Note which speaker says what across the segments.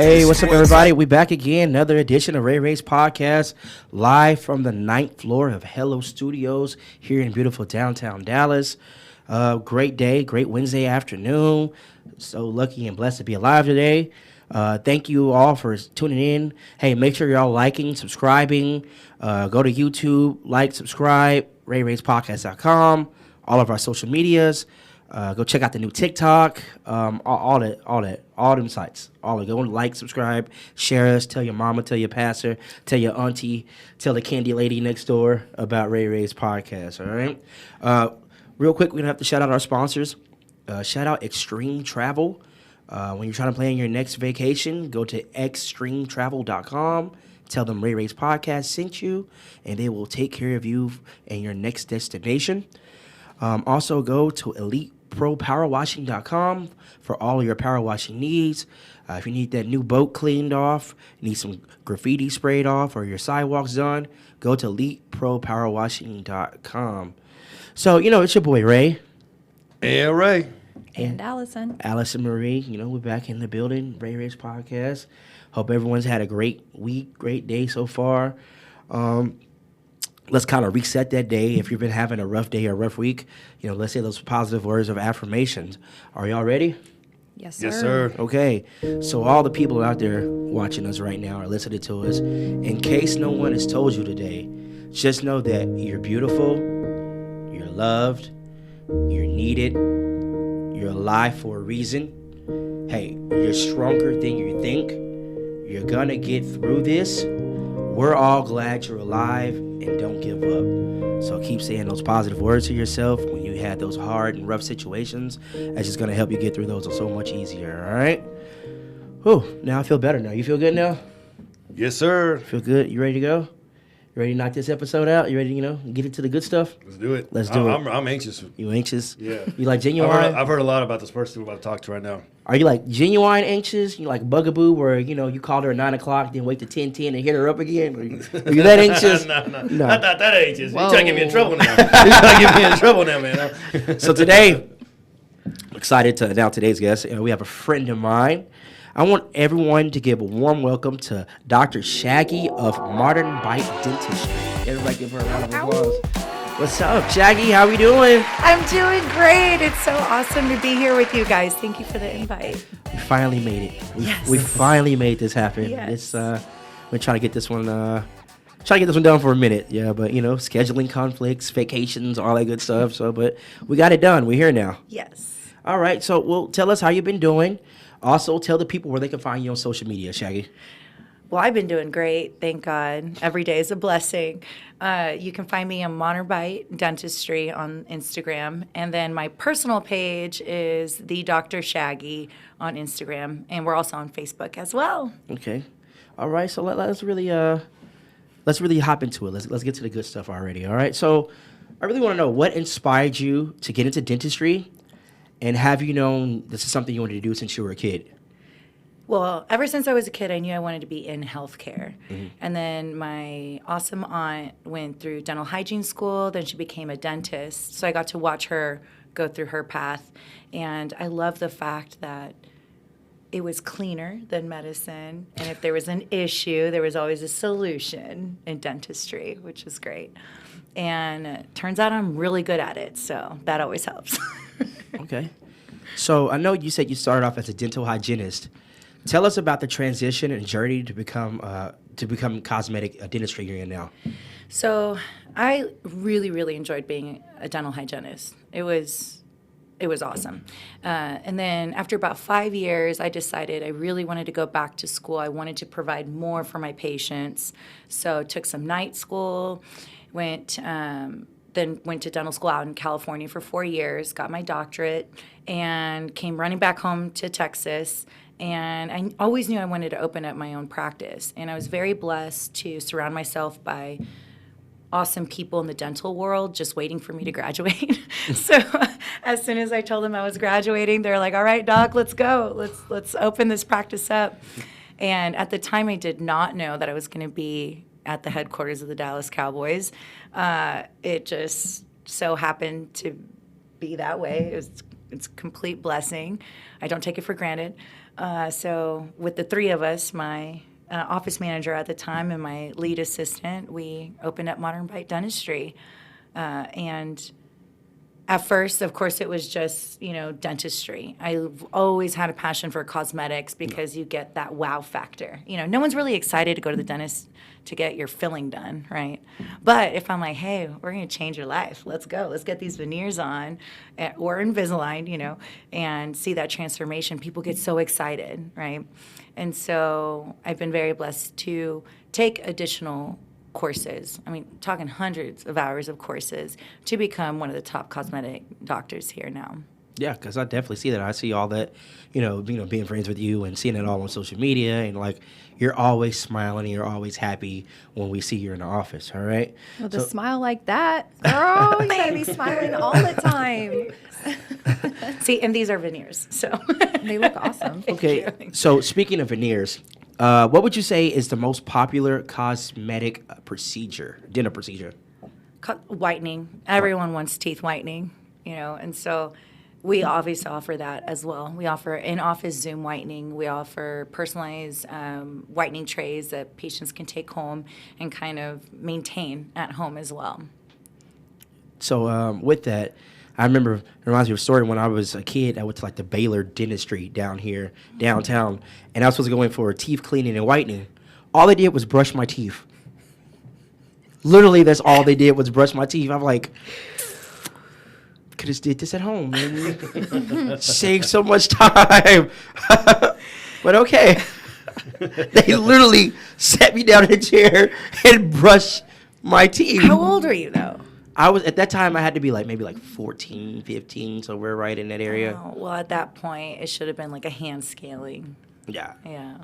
Speaker 1: Hey, what's up, everybody? We back again. Another edition of Ray Ray's podcast, live from the 9th floor of Hello Studios here in beautiful downtown Dallas. Great day, great Wednesday afternoon. So lucky and blessed to be alive today. Thank you all for tuning in. Hey, make sure you're all liking, subscribing. Go to YouTube, like, subscribe, RayRaysPodcast.com, all of our social medias. Go check out the new TikTok, all them sites. All of go like, subscribe, share us, tell your mama, tell your pastor, tell your auntie, tell the candy lady next door about Ray Ray's podcast, all right? Real quick, we're going to have to shout out our sponsors. Shout out Extreme Travel. When you're trying to plan your next vacation, go to extremetravel.com. Tell them Ray Ray's podcast sent you, and they will take care of you and your next destination. Also, go to EliteProPowerWashing.com for all of your power washing needs. If you need that new boat cleaned off, need some graffiti sprayed off, or your sidewalks done, go to EliteProPowerWashing.com. So, it's your boy, Ray.
Speaker 2: Yeah, Ray.
Speaker 3: And Allison.
Speaker 1: Allison Marie, we're back in the building, Ray Ray's podcast. Hope everyone's had a great week, great day so far. Let's kind of reset that day. If you've been having a rough day or a rough week, let's say those positive words of affirmations. Are y'all ready?
Speaker 3: Yes, sir.
Speaker 2: Yes, sir.
Speaker 1: Okay. So all the people out there watching us right now or listening to us, in case no one has told you today, just know that you're beautiful, you're loved, you're needed, you're alive for a reason. Hey, you're stronger than you think. You're gonna get through this. We're all glad you're alive, and don't give up. So keep saying those positive words to yourself when you had those hard and rough situations. That's just going to help you get through those so much easier, all right? Whew, now I feel better now. You feel good now?
Speaker 2: Yes, sir.
Speaker 1: Feel good? You ready to go? You ready to knock this episode out? You ready to, get into the good stuff?
Speaker 2: Let's do it.
Speaker 1: Let's do it.
Speaker 2: I'm anxious.
Speaker 1: You anxious?
Speaker 2: Yeah.
Speaker 1: You like genuine?
Speaker 2: I've heard a lot about this person we're about to talk to right now.
Speaker 1: Are you like genuine anxious? You like bugaboo where, you called her at 9 o'clock, then wait to 10:10 and hit her up again? Are you that anxious?
Speaker 2: No. Not that anxious.
Speaker 3: Whoa.
Speaker 2: You're trying to get me in trouble now. You're trying to get me in trouble now, man.
Speaker 1: So today, excited to announce today's guest. We have a friend of mine. I want everyone to give a warm welcome to Dr. Shaggy of Modern Bite Dentistry. Everybody give her a round of applause. What's up, Shaggy? How we doing?
Speaker 3: I'm doing great. It's so awesome to be here with you guys. Thank you for the invite.
Speaker 1: We finally made it.
Speaker 3: Yes.
Speaker 1: We finally made this happen.
Speaker 3: Yes.
Speaker 1: We're trying to get this one done for a minute. Yeah, but scheduling conflicts, vacations, all that good stuff. So, but we got it done. We're here now.
Speaker 3: Yes.
Speaker 1: All right. So, well, tell us how you've been doing. Also, tell the people where they can find you on social media, Shaggy.
Speaker 3: Well, I've been doing great. Thank God. Every day is a blessing. You can find me on Modern Bite Dentistry on Instagram. And then my personal page is the Dr. Shaggy on Instagram. And we're also on Facebook as well.
Speaker 1: Okay. All right. So let's really hop into it. Let's get to the good stuff already. All right. So I really want to know what inspired you to get into dentistry, and have you known this is something you wanted to do since you were a kid?
Speaker 3: Well, ever since I was a kid, I knew I wanted to be in healthcare.
Speaker 1: Mm-hmm.
Speaker 3: And then my awesome aunt went through dental hygiene school. Then she became a dentist. So I got to watch her go through her path. And I love the fact that it was cleaner than medicine. And if there was an issue, there was always a solution in dentistry, which is great. And it turns out I'm really good at it. So that always helps.
Speaker 1: Okay. So I know you said you started off as a dental hygienist. Tell us about the transition and journey to become cosmetic dentistry you're in now.
Speaker 3: So I really, really enjoyed being a dental hygienist. It was awesome. And then after about 5 years, I decided I really wanted to go back to school. I wanted to provide more for my patients. So took some night school, went to dental school out in California for 4 years, got my doctorate, and came running back home to Texas. And I always knew I wanted to open up my own practice. And I was very blessed to surround myself by awesome people in the dental world just waiting for me to graduate. So as soon as I told them I was graduating, they're like, all right, doc, let's go. Let's open this practice up. And at the time, I did not know that I was going to be at the headquarters of the Dallas Cowboys. It just so happened to be that way. It was It's a complete blessing. I don't take it for granted. So with the three of us, my office manager at the time and my lead assistant, we opened up Modern Bite Dentistry. And at first, of course, it was just, dentistry. I've always had a passion for cosmetics because you get that wow factor. No one's really excited to go to the dentist to get your filling done, right? But if I'm like, hey, we're going to change your life. Let's go. Let's get these veneers on or Invisalign, and see that transformation. People get so excited, right? And so I've been very blessed to take additional courses. I mean, talking hundreds of hours of courses to become one of the top cosmetic doctors here now.
Speaker 1: Yeah, because I definitely see that. I see all that, being friends with you and seeing it all on social media, and like you're always smiling and you're always happy when we see you in the office. All right.
Speaker 4: Well, to smile like that, girl, you gotta be smiling all the time.
Speaker 3: See, and these are veneers, so
Speaker 4: They look awesome.
Speaker 1: Okay. So speaking of veneers, what would you say is the most popular cosmetic dental procedure?
Speaker 3: Whitening. Everyone wants teeth whitening, and so we obviously offer that as well. We offer in-office Zoom whitening. We offer personalized whitening trays that patients can take home and kind of maintain at home as well.
Speaker 1: So with that, I remember, it reminds me of a story when I was a kid. I went to like the Baylor Dentistry downtown, and I was supposed to go in for teeth cleaning and whitening. All they did was brush my teeth. Literally, that's all they did was brush my teeth. I'm like, could have did this at home, man. Save so much time. But okay. They literally sat me down in a chair and brushed my teeth.
Speaker 3: How old are you, though?
Speaker 1: I was, at that time, I had to be maybe 14, 15, so we're right in that area.
Speaker 3: Oh, well, at that point, it should have been like a hand scaling.
Speaker 1: Yeah.
Speaker 3: Yeah.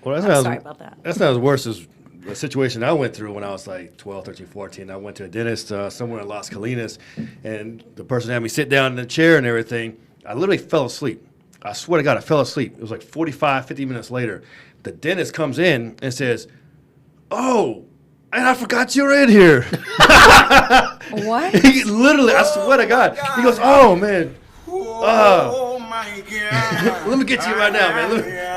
Speaker 2: Well,
Speaker 3: Sorry about that.
Speaker 2: That's not as worse as the situation I went through when I was like 12, 13, 14. I went to a dentist somewhere in Las Colinas, and the person had me sit down in the chair and everything. I literally fell asleep. I swear to God, I fell asleep. It was like 45, 50 minutes later. The dentist comes in and says, "Oh, and I forgot you're in here."
Speaker 4: What?
Speaker 2: He literally, I swear to God. He goes, "Oh, man.
Speaker 5: Oh my God.
Speaker 2: Let me get to you right now, man.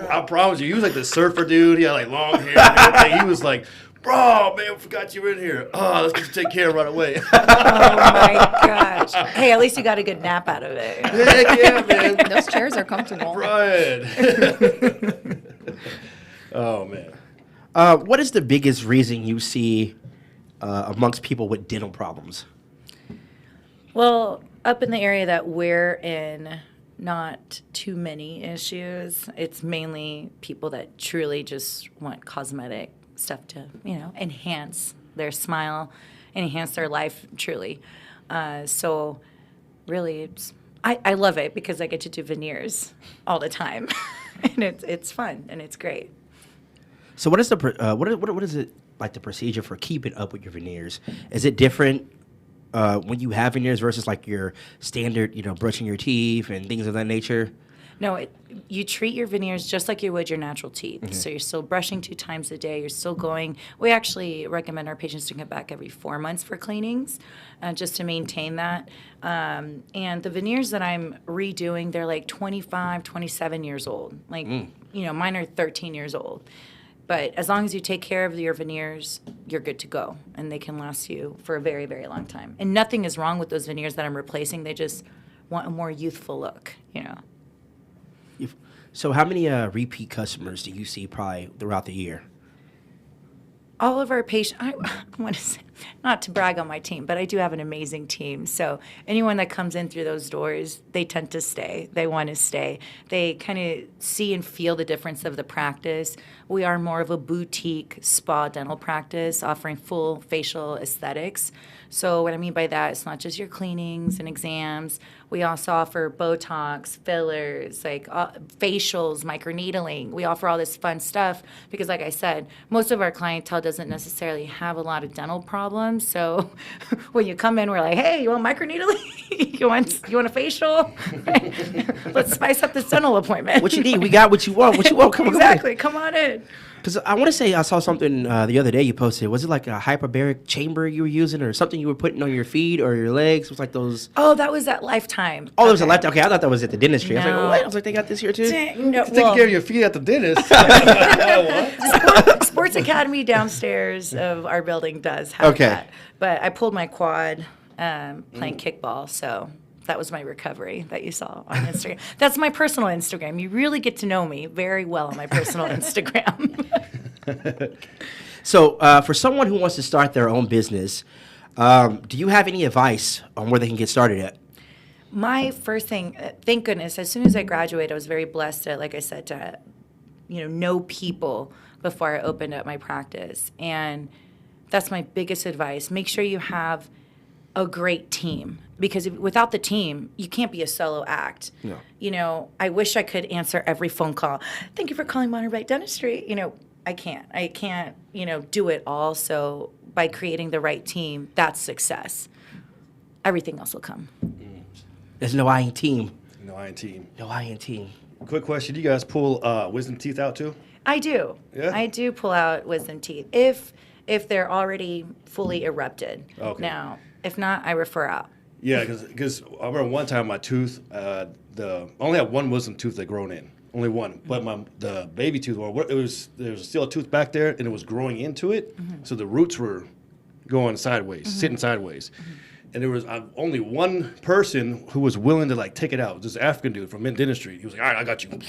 Speaker 2: I promise you, he was like the surfer dude. He had like long hair and everything. He was like, "Bro, man, I forgot you were in here. Oh, let's get you taken care of right away."
Speaker 3: Oh my gosh. Hey, at least you got a good nap out of it.
Speaker 2: Heck yeah, man.
Speaker 4: Those chairs are comfortable.
Speaker 2: Brian. Oh, man.
Speaker 1: What is the biggest reason you see amongst people with dental problems?
Speaker 3: Well, up in the area that we're in, not too many issues. It's mainly people that truly just want cosmetic stuff to, enhance their smile, enhance their life truly. So really, I love it because I get to do veneers all the time, and it's fun and it's great.
Speaker 1: So what is what is it like the procedure for keeping up with your veneers? Is it different when you have veneers versus like your standard, brushing your teeth and things of that nature?
Speaker 3: No, you treat your veneers just like you would your natural teeth. Mm-hmm. So you're still brushing 2 times a day. You're still going. We actually recommend our patients to come back every 4 months for cleanings, just to maintain that. And the veneers that I'm redoing, they're like 25, 27 years old. Mine are 13 years old. But as long as you take care of your veneers, you're good to go. And they can last you for a very, very long time. And nothing is wrong with those veneers that I'm replacing. They just want a more youthful look,
Speaker 1: So how many repeat customers do you see probably throughout the year?
Speaker 3: All of our patients, I want to say, not to brag on my team, but I do have an amazing team. So anyone that comes in through those doors, they tend to stay. They want to stay. They kind of see and feel the difference of the practice. We are more of a boutique spa dental practice offering full facial aesthetics. So what I mean by that, it's not just your cleanings and exams. We also offer Botox, fillers, facials, microneedling. We offer all this fun stuff because, like I said, most of our clientele doesn't necessarily have a lot of dental problems. problems. So when you come in, we're like, hey, you want microneedling? you want a facial? Let's spice up this dental appointment.
Speaker 1: What you need? We got what you want. What you want? Come on,
Speaker 3: Exactly. Come on in.
Speaker 1: Because I want to say I saw something the other day you posted. Was it like a hyperbaric chamber you were using or something you were putting on your feet or your legs? It was like those.
Speaker 3: Oh, that was at Lifetime.
Speaker 1: Oh, there was a lifetime. Okay, I thought that was at the dentistry. I was like,
Speaker 3: No.
Speaker 1: oh, wait. I was like, they got this here too?
Speaker 3: No,
Speaker 2: Taking care of your feet at the dentist.
Speaker 3: Sports Academy downstairs of our building does have
Speaker 1: Okay.
Speaker 3: that. But I pulled my quad playing kickball, so that was my recovery that you saw on Instagram. That's my personal Instagram. You really get to know me very well on my personal Instagram.
Speaker 1: So, for someone who wants to start their own business, do you have any advice on where they can get started at?
Speaker 3: My first thing, thank goodness, as soon as I graduated, I was very blessed to, like I said, to know people before I opened up my practice. And that's my biggest advice. Make sure you have a great team, because without the team, you can't be a solo act.
Speaker 1: No.
Speaker 3: I wish I could answer every phone call. Thank you for calling Monterey Bay Dentistry. I can't, do it all. So by creating the right team, that's success. Everything else will come.
Speaker 1: There's no I in team.
Speaker 2: No, I ain't team.
Speaker 1: No I in team.
Speaker 2: Quick question: do you guys pull wisdom teeth out too?
Speaker 3: I do.
Speaker 2: Yeah?
Speaker 3: I do pull out wisdom teeth if they're already fully erupted.
Speaker 2: Okay.
Speaker 3: Now, if not, I refer out.
Speaker 2: Yeah, because I remember one time my tooth, I only had one wisdom tooth that grown in, only one. But the baby tooth, there was still a tooth back there, and it was growing into it, so the roots were going sideways, sitting sideways. And there was only one person who was willing to take it out. This African dude from Mint Dentistry. He was like, "All right, I got you."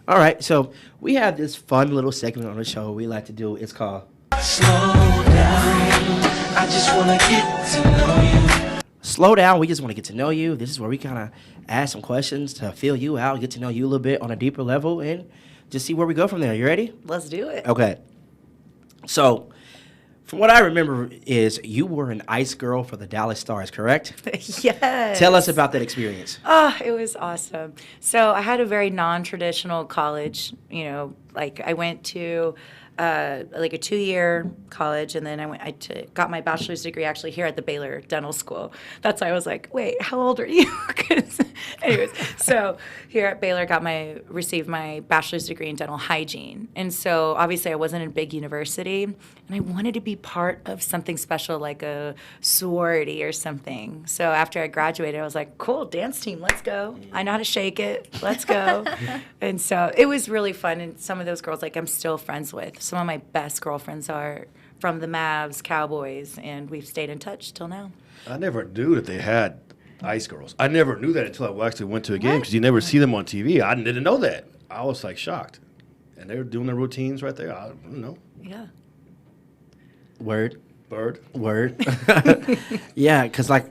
Speaker 1: All right, so we have this fun little segment on the show we like to do. It's called
Speaker 5: Slow down. I just wanna get to know you.
Speaker 1: Slow Down. We just want to get to know you. This is where we kind of ask some questions to feel you out, get to know you a little bit on a deeper level, and just see where we go from there. You ready?
Speaker 3: Let's do it.
Speaker 1: Okay. So, from what I remember is you were an ice girl for the Dallas Stars, correct?
Speaker 3: Yes.
Speaker 1: Tell us about that experience.
Speaker 3: Oh, it was awesome. So I had a very non-traditional college. I went to a 2-year college, and then I got my bachelor's degree actually here at the Baylor Dental School. That's why I was like, wait, how old are you? 'Cause anyways, so here at Baylor, received my bachelor's degree in dental hygiene. And so obviously I wasn't in a big university, and I wanted to be part of something special like a sorority or something. So after I graduated, I was like, cool, dance team, let's go. I know how to shake it, let's go. And so it was really fun, and some of those girls I'm still friends with. Some of my best girlfriends are from the Mavs, Cowboys, and we've stayed in touch till now.
Speaker 2: I never knew that they had ice girls. I never knew that until I actually went to a game, because you never see them on TV. I didn't know that. I was shocked. And they were doing their routines right there. I don't know.
Speaker 3: Yeah.
Speaker 1: Word.
Speaker 2: Word.
Speaker 1: Yeah, because I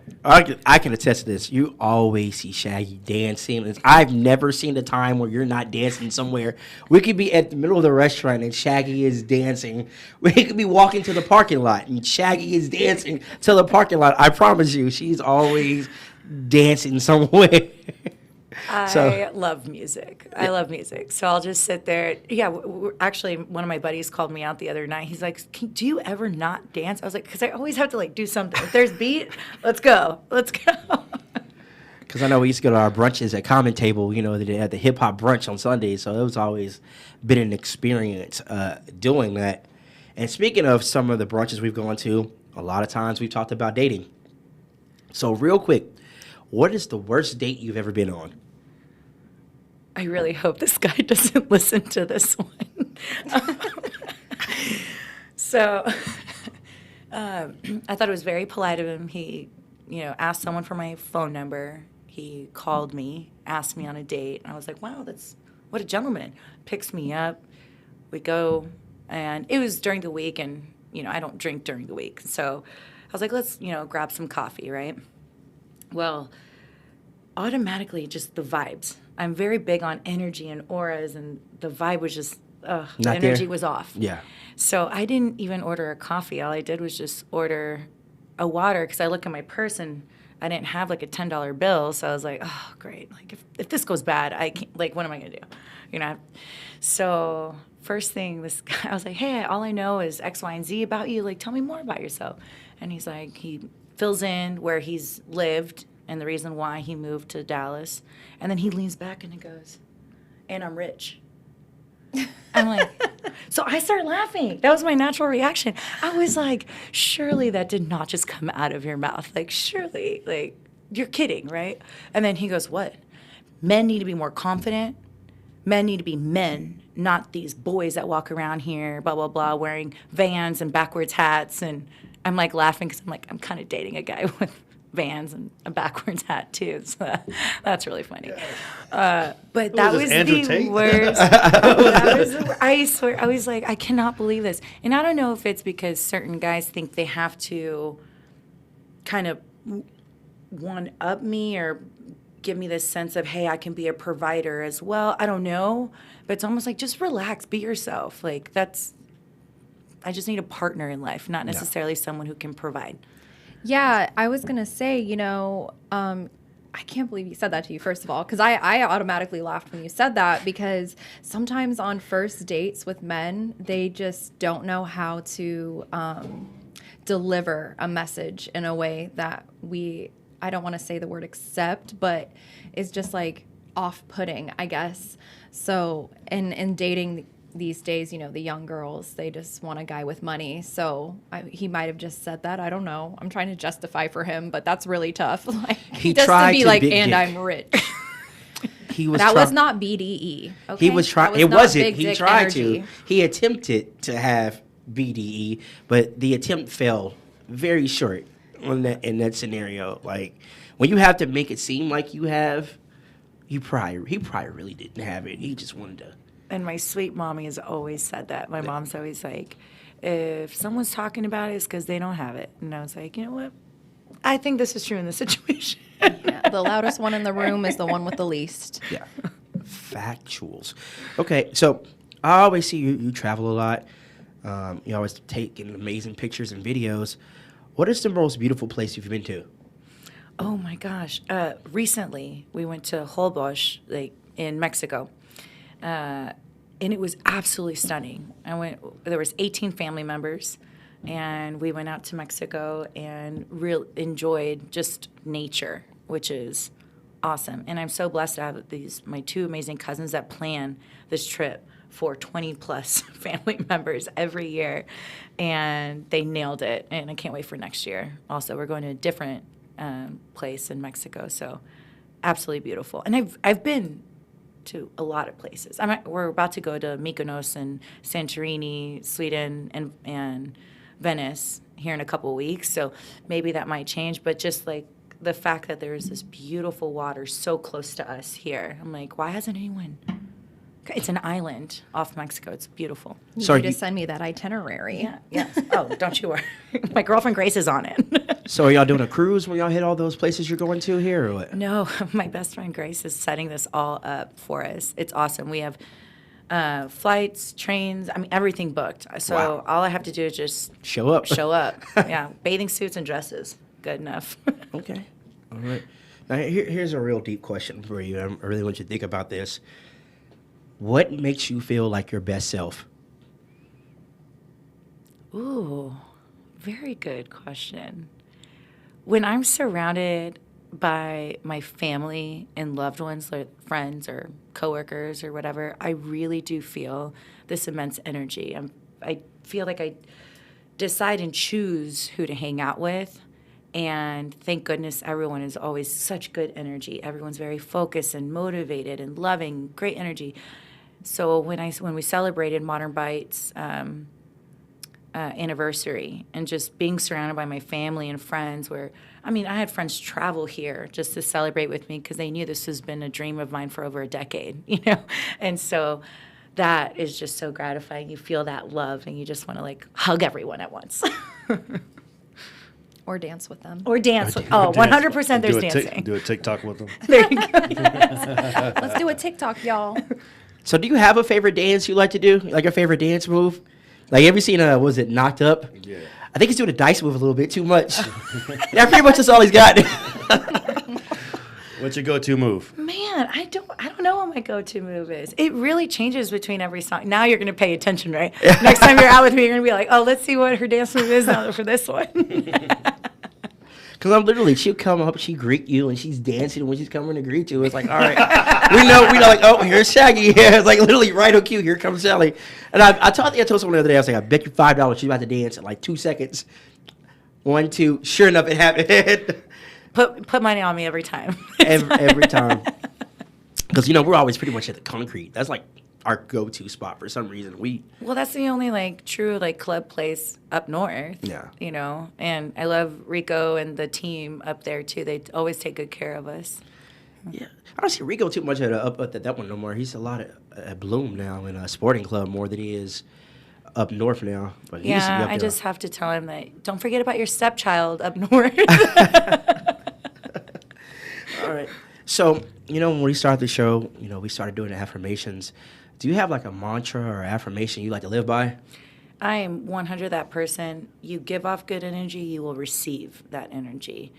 Speaker 1: can attest to this. You always see Shaggy dancing. I've never seen a time where you're not dancing somewhere. We could be at the middle of the restaurant and Shaggy is dancing. We could be walking to the parking lot and Shaggy is dancing to the parking lot. I promise you, she's always dancing somewhere.
Speaker 3: I love music. I love music. So I'll just sit there. Yeah, actually, one of my buddies called me out the other night. He's like, do you ever not dance? I was like, because I always have to do something. If there's beat, let's go. Let's go.
Speaker 1: Because I know we used to go to our brunches at Common Table, they had the hip-hop brunch on Sundays, so it was always been an experience doing that. And speaking of some of the brunches we've gone to, a lot of times we've talked about dating. So real quick, what is the worst date you've ever been on?
Speaker 3: I really hope this guy doesn't listen to this one. So I thought it was very polite of him. He, asked someone for my phone number. He called me, asked me on a date. And I was like, wow, what a gentleman. Picks me up. We go, and it was during the week, and, I don't drink during the week. So I was like, let's, grab some coffee, right? Well, automatically just the vibes. I'm very big on energy and auras, and the vibe was just, the energy was off.
Speaker 1: Yeah.
Speaker 3: So I didn't even order a coffee. All I did was just order a water, because I look at my purse and I didn't have a $10 bill. So I was like, oh, great. If this goes bad, I can't, what am I going to do? So first thing, this guy, I was like, hey, all I know is X, Y, and Z about you. Like, tell me more about yourself. And he's like, he fills in where he's lived and the reason why he moved to Dallas. And then he leans back and he goes, and I'm rich. I'm like, so I started laughing. That was my natural reaction. I was like, surely that did not just come out of your mouth. Like, surely, like, you're kidding, right? And then he goes, what? Men need to be more confident. Men need to be men, not these boys that walk around here, blah, blah, blah, wearing Vans and backwards hats. And I'm like laughing because I'm like, I'm kind of dating a guy with Vans and a backwards hat too. So that's really funny. But that was the worst. I swear, I was like, I cannot believe this. And I don't know if it's because certain guys think they have to kind of one up me or give me this sense of, hey, I can be a provider as well. I don't know. But it's almost like, just relax, be yourself. Like, I just need a partner in life, not necessarily someone who can provide.
Speaker 4: Yeah, I was going to say, I can't believe you said that to you, first of all, because I automatically laughed when you said that, because sometimes on first dates with men, they just don't know how to deliver a message in a way that I don't want to say the word accept, but it's just like off-putting, I guess. So in dating these days, the young girls, they just want a guy with money. So he might have just said that. I don't know. I'm trying to justify for him, but that's really tough. Like,
Speaker 1: he
Speaker 4: just
Speaker 1: tried
Speaker 4: to be
Speaker 1: to
Speaker 4: like,
Speaker 1: big
Speaker 4: and
Speaker 1: dick.
Speaker 4: I'm rich.
Speaker 1: That
Speaker 4: was not BDE. Okay?
Speaker 1: He was trying. It
Speaker 4: not
Speaker 1: wasn't.
Speaker 4: big
Speaker 1: He
Speaker 4: dick
Speaker 1: tried
Speaker 4: energy.
Speaker 1: to. He attempted to have BDE, but the attempt fell very short in that scenario. Like, when you have to make it seem like you have, he probably really didn't have it. He just wanted to.
Speaker 3: And my sweet mommy has always said that. My mom's always like, if someone's talking about it, it's because they don't have it. And I was like, you know what? I think this is true in this situation.
Speaker 4: Yeah, the loudest one in the room is the one with the least.
Speaker 1: Yeah. Factuals. Okay, so I always see you travel a lot. You always taking amazing pictures and videos. What is the most beautiful place you've been to?
Speaker 3: Oh my gosh. Recently, we went to Holbox, like in Mexico. And it was absolutely stunning. There was 18 family members, and we went out to Mexico and enjoyed just nature, which is awesome. And I'm so blessed to have my two amazing cousins that plan this trip for 20 plus family members every year, and they nailed it. And I can't wait for next year. Also, we're going to a different place in Mexico, so absolutely beautiful. And I've been to a lot of places. We're about to go to Mykonos and Santorini, Sweden, and Venice here in a couple of weeks. So maybe that might change. But just like the fact that there is this beautiful water so close to us here, I'm like, why hasn't anyone? It's an island off Mexico. It's beautiful.
Speaker 4: You need to send me that itinerary.
Speaker 3: Yeah. Yes. Oh, don't you worry. My girlfriend Grace is on it.
Speaker 1: So are y'all doing a cruise when y'all hit all those places you're going to here, or what?
Speaker 3: No, my best friend Grace is setting this all up for us. It's awesome. We have flights, trains, everything booked. So
Speaker 1: Wow.
Speaker 3: all I have to do is just
Speaker 1: Show up.
Speaker 3: show up. Yeah, bathing suits and dresses. Good enough.
Speaker 1: Okay. All right. Now, here's a real deep question for you. I really want you to think about this. What makes you feel like your best self?
Speaker 3: Ooh, very good question. When I'm surrounded by my family and loved ones, like friends or coworkers or whatever, I really do feel this immense energy. I feel like I decide and choose who to hang out with. And thank goodness everyone is always such good energy. Everyone's very focused and motivated and loving, great energy. So when we celebrated Modern Bites anniversary and just being surrounded by my family and friends, I had friends travel here just to celebrate with me because they knew this has been a dream of mine for over a decade, And so that is just so gratifying. You feel that love and you just want to like hug everyone at once.
Speaker 4: Or dance with them.
Speaker 3: Or dance. 100% there's dancing.
Speaker 2: Do a TikTok with them.
Speaker 3: There you go.
Speaker 4: Let's do a TikTok, y'all.
Speaker 1: So do you have a favorite dance you like to do? Like a favorite dance move? Like, have you seen, was it Knocked Up?
Speaker 2: Yeah.
Speaker 1: I think he's doing a dice move a little bit too much. That pretty much is all he's got.
Speaker 2: What's your go-to move?
Speaker 3: Man, Man, I don't know what my go-to move is. It really changes between every song. Now you're gonna pay attention, right? Next time you're out with me, you're gonna be like, oh, let's see what her dance move is now for this one.
Speaker 1: Because I'm literally, she'll come up, she greet you, and she's dancing when she's coming to greet you. It's like, all right, we know, like, oh, here's Shaggy. Yeah, it's like literally right on cue. Here comes Sally. And I told someone the other day, I was like, I bet you $5 she's about to dance in like 2 seconds. 1, 2. Sure enough, it happened.
Speaker 3: Put money on me every time.
Speaker 1: every time. Because we're always pretty much at the concrete. That's like our go-to spot for some reason.
Speaker 3: Well, that's the only like true like club place up north.
Speaker 1: Yeah.
Speaker 3: And I love Rico and the team up there too. They always take good care of us.
Speaker 1: Yeah, I don't see Rico too much up at that one no more. He's a lot at Bloom now in a sporting club more than he is up north now. But he used to be
Speaker 3: Yeah,
Speaker 1: up
Speaker 3: I
Speaker 1: there.
Speaker 3: just have to tell him that don't forget about your stepchild up north.
Speaker 1: All right. So, when we started the show, we started doing the affirmations. Do you have like a mantra or affirmation you like to live by?
Speaker 3: I am 100 that person. You give off good energy, you will receive that energy.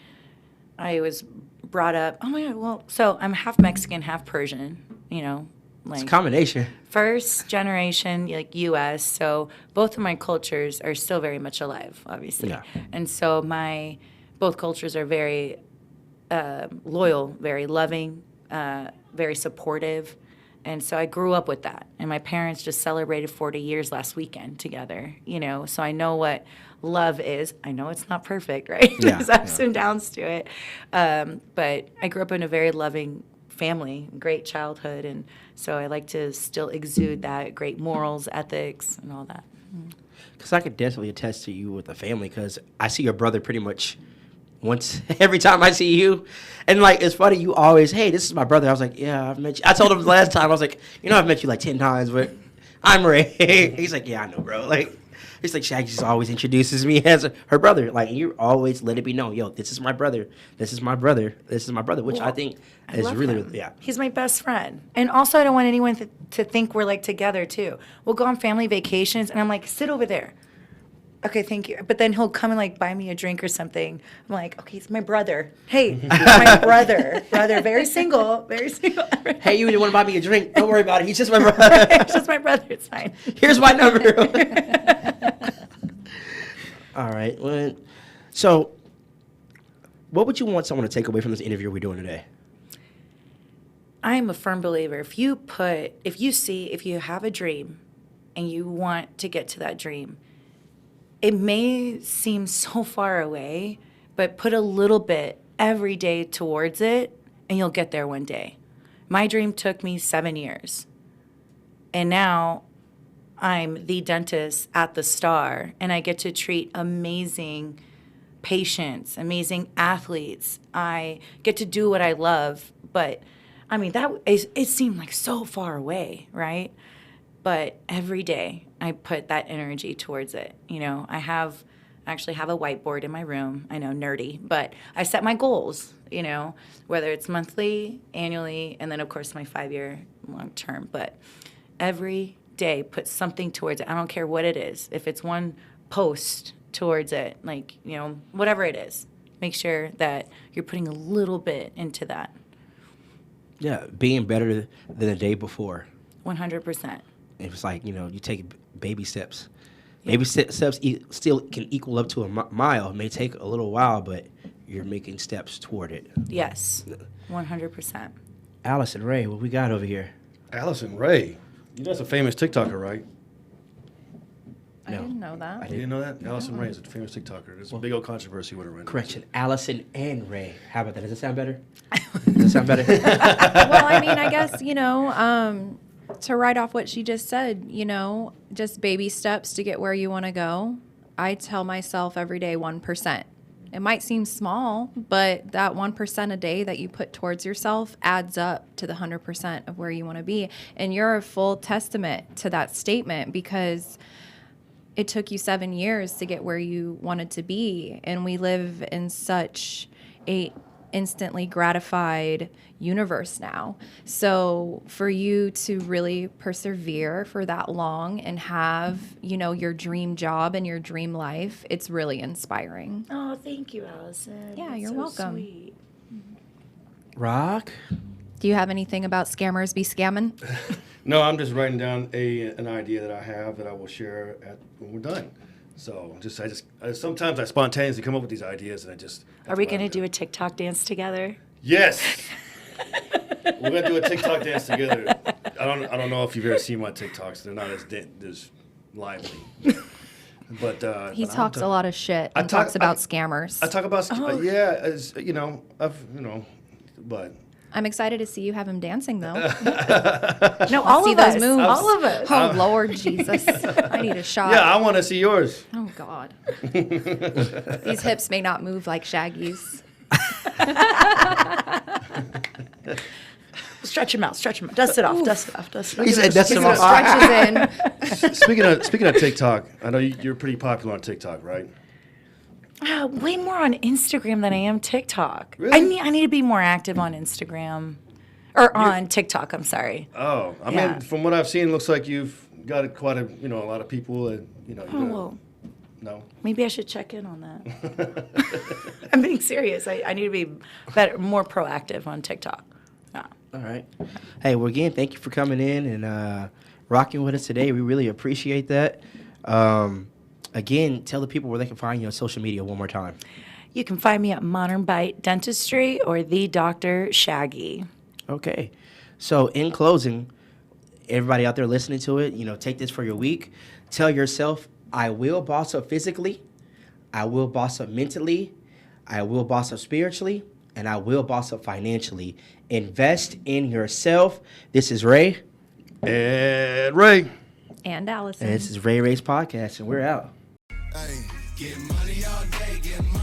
Speaker 3: I was brought up, oh my God, well, so I'm half Mexican, half Persian,
Speaker 1: It's a combination.
Speaker 3: first generation, like U.S., so both of my cultures are still very much alive, obviously.
Speaker 1: Yeah.
Speaker 3: And so both cultures are very loyal, very loving, very supportive. And so I grew up with that. And my parents just celebrated 40 years last weekend together, so I know what love is. I know it's not perfect, right?
Speaker 1: Yeah,
Speaker 3: There's ups and downs to it. But I grew up in a very loving family, great childhood. And so I like to still exude that great morals, ethics, and all that.
Speaker 1: Because I could definitely attest to you with the family because I see your brother pretty much once every time I see you. And like, it's funny, you always, hey, this is my brother. I was like, yeah, I've met you. I told him the last time, I was like, I've met you like 10 times, but I'm Ray. He's like, yeah, I know, bro. Like, it's like Shaggy just always introduces me as her brother. Like, you always let it be known, yo, this is my brother. This is my brother. This is my brother, which I think
Speaker 3: I
Speaker 1: is
Speaker 3: love
Speaker 1: really,
Speaker 3: him.
Speaker 1: yeah.
Speaker 3: He's my best friend. And also, I don't want anyone to think we're like together, too. We'll go on family vacations, and I'm like, sit over there. Okay, thank you. But then he'll come and like buy me a drink or something. I'm like, okay, he's my brother. Hey, he's my brother. Brother, very single, very single.
Speaker 1: Hey, you want to buy me a drink? Don't worry about it. He's just my brother.
Speaker 3: It's just my brother. It's fine.
Speaker 1: Here's my number. All right. Well, so, what would you want someone to take away from this interview we're doing today?
Speaker 3: I am a firm believer. If you have a dream and you want to get to that dream, it may seem so far away, but put a little bit every day towards it, and you'll get there one day. My dream took me 7 years. And now I'm the dentist at the Star, and I get to treat amazing patients, amazing athletes. I get to do what I love. But, it seemed like so far away, right? But every day I put that energy towards it. I actually have a whiteboard in my room. I know, nerdy, but I set my goals, whether it's monthly, annually, and then, of course, my 5-year long term. But every day put something towards it. I don't care what it is. If it's one post towards it, like, whatever it is, make sure that you're putting a little bit into that.
Speaker 1: Yeah, being better than the day before.
Speaker 3: 100%.
Speaker 1: It's like, you take baby steps. Baby steps still can equal up to a mile. It may take a little while, but you're making steps toward it.
Speaker 3: Yes, 100%.
Speaker 1: Allison Ray, what we got over here?
Speaker 2: Allison Ray. That's a famous TikToker, right?
Speaker 4: I didn't know that.
Speaker 2: You didn't know that? Allison Ray is a famous TikToker. There's a big old controversy with her right now.
Speaker 1: Correction, Allison and Ray. How about that? Does that sound better? Does that sound better?
Speaker 4: Well, I guess, to write off what she just said, just baby steps to get where you want to go. I tell myself every day 1%. It might seem small, but that 1% a day that you put towards yourself adds up to the 100% of where you want to be. And you're a full testament to that statement because it took you 7 years to get where you wanted to be. And we live in such a instantly gratified universe now. So for you to really persevere for that long and have, your dream job and your dream life, it's really inspiring.
Speaker 3: Oh, thank you, Allison.
Speaker 4: Yeah,
Speaker 3: That's
Speaker 4: you're
Speaker 3: so
Speaker 4: welcome.
Speaker 3: Sweet.
Speaker 1: Rock?
Speaker 4: Do you have anything about scammers be scamming?
Speaker 2: No, I'm just writing down an idea that I have that I will share when we're done. So sometimes I spontaneously come up with these ideas, and
Speaker 3: Are we going to do a TikTok dance together?
Speaker 2: Yes. We're gonna do a TikTok dance together. I don't know if you've ever seen my TikToks. They're not as lively. But
Speaker 4: He talks a lot of shit and talks about scammers.
Speaker 2: I talk about but
Speaker 4: I'm excited to see you have him dancing though.
Speaker 3: No, all
Speaker 4: See
Speaker 3: of
Speaker 4: those
Speaker 3: us.
Speaker 4: moves.
Speaker 3: All of us.
Speaker 4: Oh Lord Jesus, I need a shot.
Speaker 2: yeah, I want to see yours.
Speaker 4: Oh God, these hips may not move like Shaggy's.
Speaker 3: Stretch him out. Stretch him out. Dust it off. Dust it off. Dust it off.
Speaker 1: He said that's
Speaker 4: He stretches in.
Speaker 2: Speaking of TikTok, I know you're pretty popular on TikTok, right?
Speaker 3: Way more on Instagram than I am TikTok.
Speaker 2: Really?
Speaker 3: I need to be more active on Instagram. Or on TikTok, I'm sorry.
Speaker 2: Oh, I
Speaker 3: Yeah.
Speaker 2: mean, from what I've seen, it looks like you've got quite a lot of people, and
Speaker 3: Well,
Speaker 2: no.
Speaker 3: maybe I should check in on that. I'm being serious. I need to be more proactive on TikTok. Yeah.
Speaker 1: All right. Hey, well, again, thank you for coming in and rocking with us today. We really appreciate that. Again, tell the people where they can find you on social media one more time.
Speaker 3: You can find me at Modern Bite Dentistry or the Dr. Shaggy.
Speaker 1: Okay. So in closing, everybody out there listening to it, take this for your week. Tell yourself, I will boss up physically, I will boss up mentally, I will boss up spiritually, and I will boss up financially. Invest in yourself. This is Ray.
Speaker 2: And Ray.
Speaker 4: And Allison.
Speaker 1: And this is Ray Ray's podcast, and we're out.
Speaker 5: Hey, get money all day, get money.